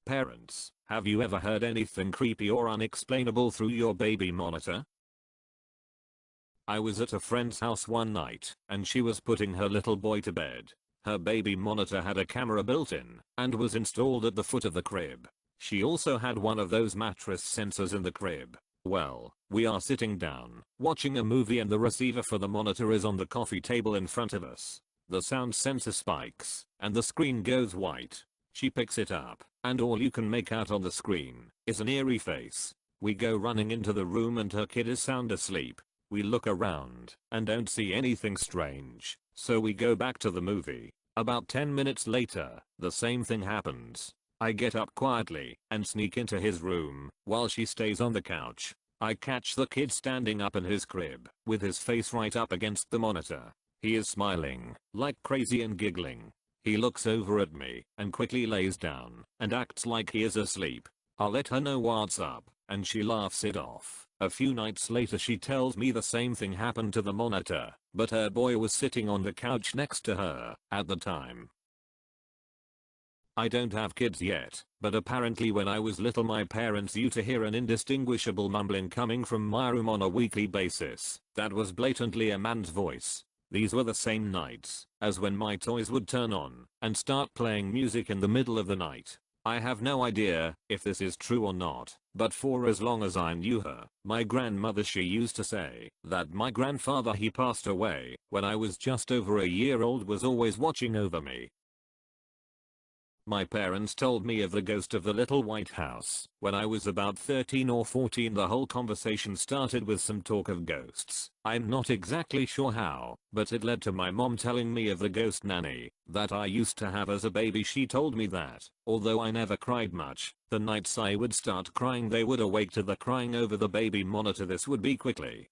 Parents, have you ever heard anything creepy or unexplainable through your baby monitor? I was at a friend's house one night, and she was putting her little boy to bed. Her baby monitor had a camera built in, and was installed at the foot of the crib. She also had one of those mattress sensors in the crib. Well, we are sitting down, watching a movie, and the receiver for the monitor is on the coffee table in front of us. The sound sensor spikes, and the screen goes white. She picks it up, and all you can make out on the screen is an eerie face. We go running into the room and her kid is sound asleep. We look around and don't see anything strange, so we go back to the movie. About 10 minutes later, the same thing happens. I get up quietly and sneak into his room while she stays on the couch. I catch the kid standing up in his crib with his face right up against the monitor. He is smiling like crazy and giggling. He looks over at me and quickly lays down and acts like he is asleep. I let her know what's up, and she laughs it off. A few nights later she tells me the same thing happened to the monitor, but her boy was sitting on the couch next to her at the time. I don't have kids yet, but apparently when I was little my parents used to hear an indistinguishable mumbling coming from my room on a weekly basis that was blatantly a man's voice. These were the same nights as when my toys would turn on and start playing music in the middle of the night. I have no idea if this is true or not, but for as long as I knew her, my grandmother, she used to say that my grandfather, he passed away when I was just over a year old, was always watching over me. My parents told me of the ghost of the little white house when I was about 13 or 14. The whole conversation started with some talk of ghosts. I'm not exactly sure how, but it led to my mom telling me of the ghost nanny that I used to have as a baby. She told me that, although I never cried much, the nights I would start crying they would awake to the crying over the baby monitor. This would be quickly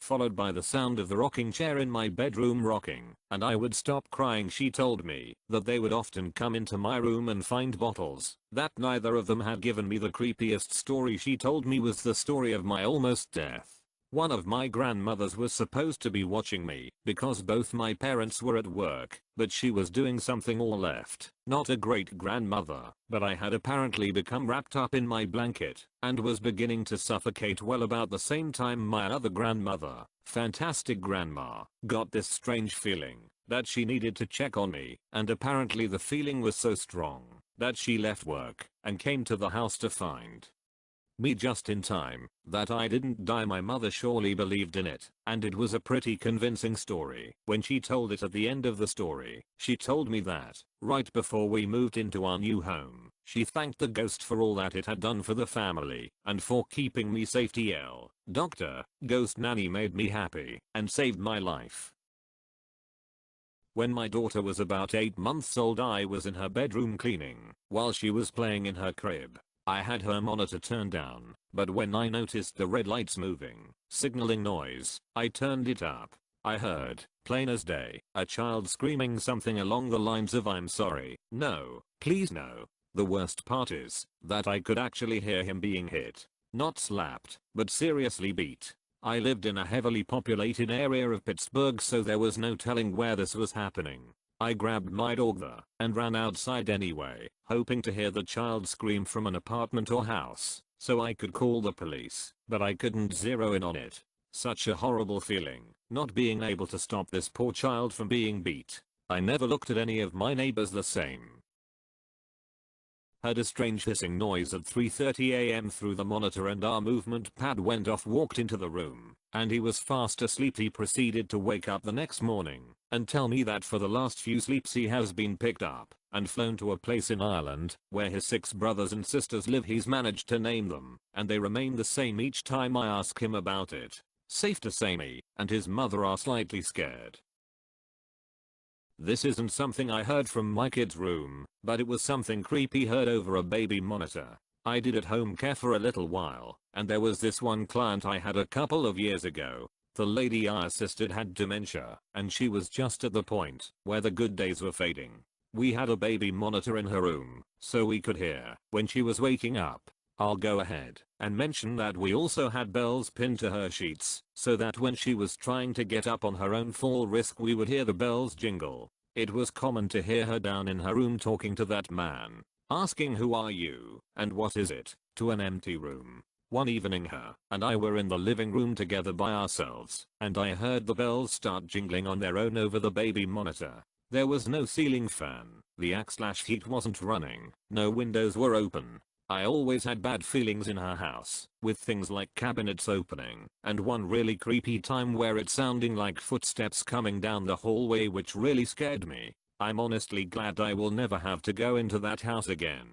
followed by the sound of the rocking chair in my bedroom rocking, and I would stop crying. She told me that they would often come into my room and find bottles. That neither of them had given me the creepiest story she told me was the story of my almost death. One of my grandmothers was supposed to be watching me because both my parents were at work, but she was doing something or left. Not a great grandmother, but I had apparently become wrapped up in my blanket and was beginning to suffocate. Well, about the same time my other grandmother, fantastic grandma, got this strange feeling that she needed to check on me, and apparently the feeling was so strong that she left work and came to the house to find me just in time that I didn't die. My mother surely believed in it, and it was a pretty convincing story. When she told it at the end of the story, she told me that right before we moved into our new home, she thanked the ghost for all that it had done for the family and for keeping me safe. TL Doctor, ghost nanny made me happy and saved my life. When my daughter was about 8 months old, I was in her bedroom cleaning while she was playing in her crib. I had her monitor turned down, but when I noticed the red lights moving, signaling noise, I turned it up. I heard, plain as day, a child screaming something along the lines of "I'm sorry, no, please no." The worst part is that I could actually hear him being hit. Not slapped, but seriously beat. I lived in a heavily populated area of Pittsburgh, so there was no telling where this was happening. I grabbed my dog and ran outside anyway, hoping to hear the child scream from an apartment or house so I could call the police, but I couldn't zero in on it. Such a horrible feeling, not being able to stop this poor child from being beat. I never looked at any of my neighbors the same. Heard a strange hissing noise at 3:30 AM through the monitor, and our movement pad went off. Walked into the room, and he was fast asleep. He proceeded to wake up the next morning and tell me that for the last few sleeps he has been picked up and flown to a place in Ireland where his 6 brothers and sisters live. He's managed to name them, and they remain the same each time I ask him about it. Safe to say me and his mother are slightly scared. This isn't something I heard from my kid's room, but it was something creepy heard over a baby monitor. I did at home care for a little while, and there was this one client I had a couple of years ago. The lady I assisted had dementia, and she was just at the point where the good days were fading. We had a baby monitor in her room, so we could hear when she was waking up. I'll go ahead and mention that we also had bells pinned to her sheets, so that when she was trying to get up on her own fall risk we would hear the bells jingle. It was common to hear her down in her room talking to that man. asking who are you and what is it, to an empty room. One evening her and I were in the living room together by ourselves, and I heard the bells start jingling on their own over the baby monitor. There was no ceiling fan, the /heat wasn't running, no windows were open. I always had bad feelings in her house, with things like cabinets opening, and one really creepy time where it sounding like footsteps coming down the hallway which really scared me. I'm honestly glad I will never have to go into that house again.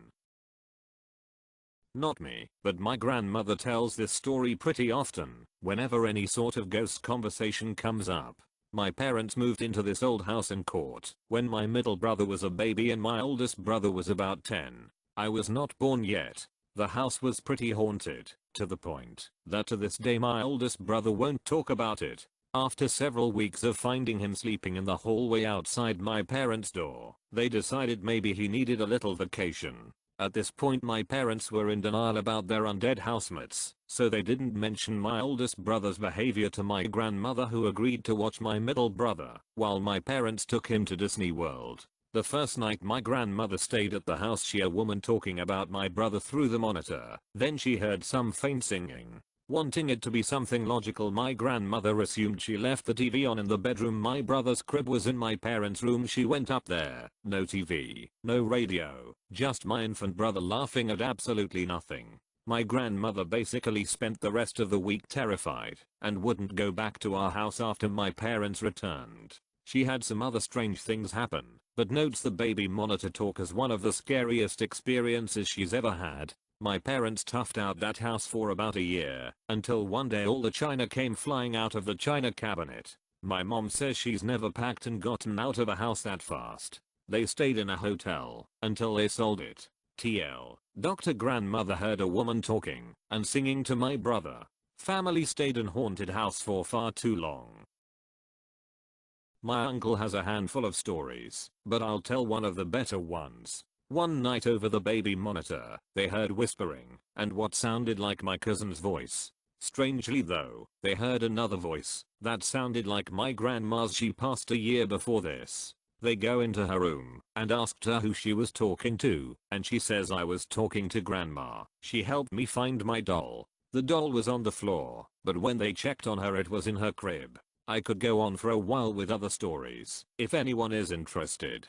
Not me, but my grandmother tells this story pretty often, whenever any sort of ghost conversation comes up. My parents moved into this old house in Court when my middle brother was a baby and my oldest brother was about 10. I was not born yet. The house was pretty haunted, to the point that to this day my oldest brother won't talk about it. After several weeks of finding him sleeping in the hallway outside my parents' door, they decided maybe he needed a little vacation. At this point my parents were in denial about their undead housemates, so they didn't mention my oldest brother's behavior to my grandmother, who agreed to watch my middle brother while my parents took him to Disney World. The first night my grandmother stayed at the house, she heard a woman talking about my brother through the monitor. Then she heard some faint singing. Wanting it to be something logical, my grandmother assumed she left the TV on in the bedroom. My brother's crib was in my parents' room. She went up there. No TV, no radio, just my infant brother laughing at absolutely nothing. My grandmother basically spent the rest of the week terrified and wouldn't go back to our house after my parents returned. She had some other strange things happen, but notes the baby monitor talk as one of the scariest experiences she's ever had. My parents toughed out that house for about a year, until one day all the china came flying out of the china cabinet. My mom says she's never packed and gotten out of a house that fast. They stayed in a hotel until they sold it. TL. Dr. Grandmother heard a woman talking and singing to my brother. Family stayed in haunted house for far too long. My uncle has a handful of stories, but I'll tell one of the better ones. One night over the baby monitor, they heard whispering and what sounded like my cousin's voice. Strangely though, they heard another voice that sounded like my grandma's. She passed a year before this. They go into her room and asked her who she was talking to, and she says, I was talking to grandma. She helped me find my doll. The doll was on the floor, but when they checked on her it was in her crib. I could go on for a while with other stories if anyone is interested.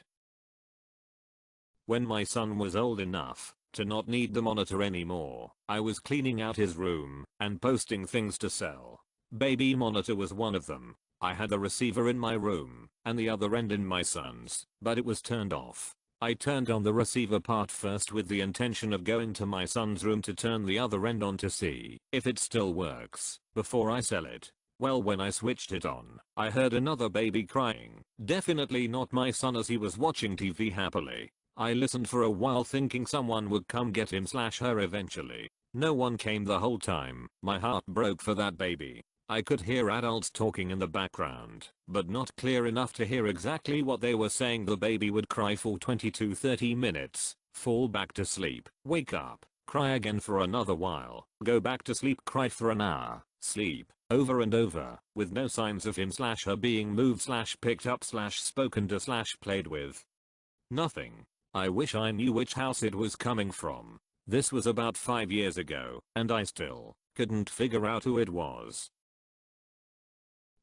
When my son was old enough to not need the monitor anymore, I was cleaning out his room and posting things to sell. Baby monitor was one of them. I had the receiver in my room and the other end in my son's, but it was turned off. I turned on the receiver part first with the intention of going to my son's room to turn the other end on to see if it still works before I sell it. Well, when I switched it on, I heard another baby crying. Definitely not my son, as he was watching TV happily. I listened for a while thinking someone would come get him/her eventually. No one came the whole time. My heart broke for that baby. I could hear adults talking in the background, but not clear enough to hear exactly what they were saying. The baby would cry for 20 to 30 minutes, fall back to sleep, wake up, cry again for another while, go back to sleep, cry for an hour, sleep, over and over, with no signs of him/her being moved/picked up/spoken to/played with. Nothing. I wish I knew which house it was coming from. This was about 5 years ago, and I still couldn't figure out who it was.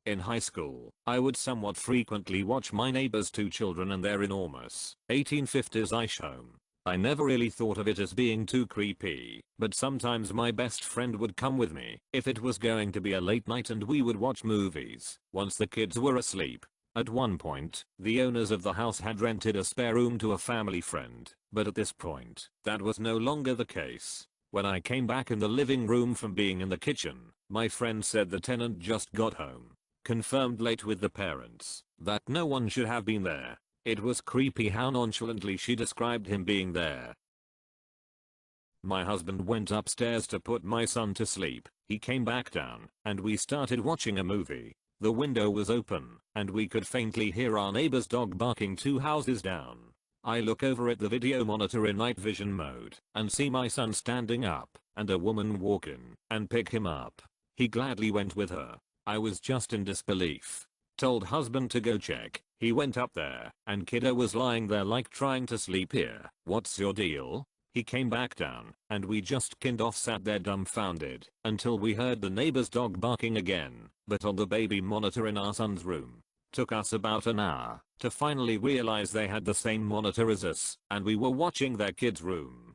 In high school, I would somewhat frequently watch my neighbor's 2 children and their enormous 1850s ice home. I never really thought of it as being too creepy, but sometimes my best friend would come with me if it was going to be a late night and we would watch movies once the kids were asleep. At one point, the owners of the house had rented a spare room to a family friend, but at this point, that was no longer the case. When I came back in the living room from being in the kitchen, my friend said the tenant just got home. Confirmed late with the parents that no one should have been there. It was creepy how nonchalantly she described him being there. My husband went upstairs to put my son to sleep. He came back down, and we started watching a movie. The window was open, and we could faintly hear our neighbor's dog barking 2 houses down. I look over at the video monitor in night vision mode, and see my son standing up, and a woman walk in and pick him up. He gladly went with her. I was just in disbelief. Told husband to go check. He went up there and kiddo was lying there like trying to sleep here. What's your deal? He came back down and we just kind of sat there dumbfounded until we heard the neighbor's dog barking again, but on the baby monitor in our son's room. Took us about an hour to finally realize they had the same monitor as us and we were watching their kid's room.